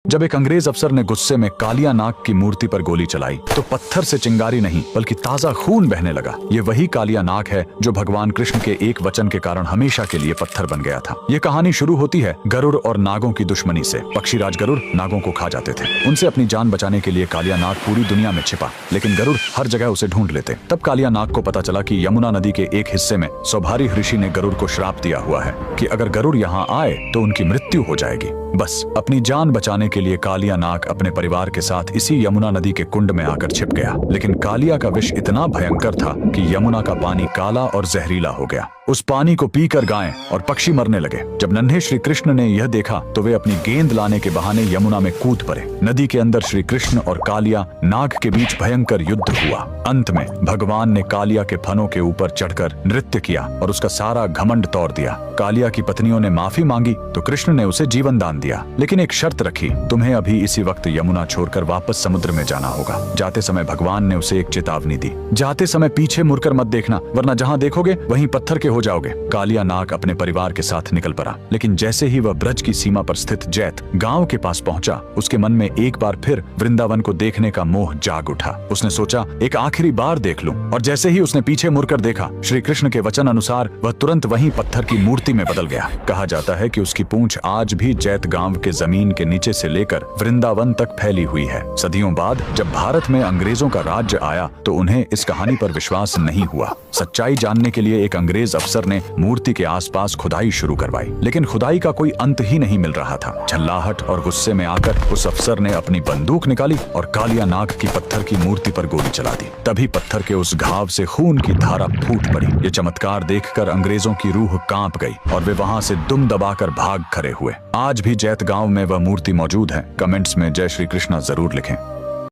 जब एक अंग्रेज अफसर ने गुस्से में कालिया नाग की मूर्ति पर गोली चलाई तो पत्थर से चिंगारी नहीं बल्कि ताजा खून बहने लगा। ये वही कालिया नाग है जो भगवान कृष्ण के एक वचन के कारण हमेशा के लिए पत्थर बन गया था। ये कहानी शुरू होती है गरुड़ और नागों की दुश्मनी से। पक्षीराज गरुड़ नागों को खा जाते थे। उनसे अपनी जान बचाने के लिए कालिया नाग पूरी दुनिया में छिपा, लेकिन गरुड़ हर जगह उसे ढूंढ लेते। तब कालिया नाग को पता चला कि यमुना नदी के एक हिस्से में सौभारी ऋषि ने गरुड़ को श्राप दिया हुआ है कि अगर गरुड़ यहाँ आए तो उनकी मृत्यु हो जाएगी। बस अपनी जान बचाने के लिए कालिया नाग अपने परिवार के साथ इसी यमुना नदी के कुंड में आकर छिप गया। लेकिन कालिया का विष इतना भयंकर था कि यमुना का पानी काला और जहरीला हो गया। उस पानी को पीकर गायें और पक्षी मरने लगे। जब नन्हे श्री कृष्ण ने यह देखा तो वे अपनी गेंद लाने के बहाने यमुना में कूद पड़े। नदी के अंदर श्री कृष्ण और कालिया नाग के बीच भयंकर युद्ध हुआ। अंत में भगवान ने कालिया के फनों के ऊपर चढ़कर नृत्य किया और उसका सारा घमंड तोड़ दिया। कालिया की पत्नियों ने माफी मांगी तो कृष्ण ने उसे जीवन दान दिया, लेकिन एक शर्त रखी, तुम्हें अभी इसी वक्त यमुना छोड़कर वापस समुद्र में जाना होगा। जाते समय भगवान ने उसे एक चेतावनी दी, जाते समय पीछे मुड़कर मत देखना, वरना जहाँ देखोगे वहीं पत्थर के हो जाओगे। कालिया नाग अपने परिवार के साथ निकल पड़ा, लेकिन जैसे ही वह ब्रज की सीमा पर स्थित जैत गांव के पास पहुंचा, उसके मन में एक बार फिर वृंदावन को देखने का मोह जाग उठा। उसने सोचा एक आखिरी बार देख लूं, और जैसे ही उसने पीछे मुड़कर देखा, श्री कृष्ण के वचन अनुसार वह तुरंत वहीं पत्थर की मूर्ति में बदल गया। कहा जाता है कि उसकी पूंछ आज भी जैत गांव के जमीन के नीचे से लेकर वृंदावन तक फैली हुई है। सदियों बाद जब भारत में अंग्रेजों का राज्य आया तो उन्हें इस कहानी पर विश्वास नहीं हुआ। सच्चाई जानने के लिए एक अंग्रेज अफसर ने मूर्ति के आसपास खुदाई शुरू करवाई, लेकिन खुदाई का कोई अंत ही नहीं मिल रहा था। झल्लाहट और गुस्से में आकर उस अफसर ने अपनी बंदूक निकाली और कालिया नाग की पत्थर की मूर्ति पर गोली चला दी। तभी पत्थर के उस घाव से खून की धारा फूट पड़ी। ये चमत्कार देखकर अंग्रेजों की रूह कांप गई और वे वहां से दुम दबाकर भाग खड़े हुए। आज भी जैत गांव में वह मूर्ति मौजूद है। कमेंट्स में जय श्री कृष्णा जरूर लिखें।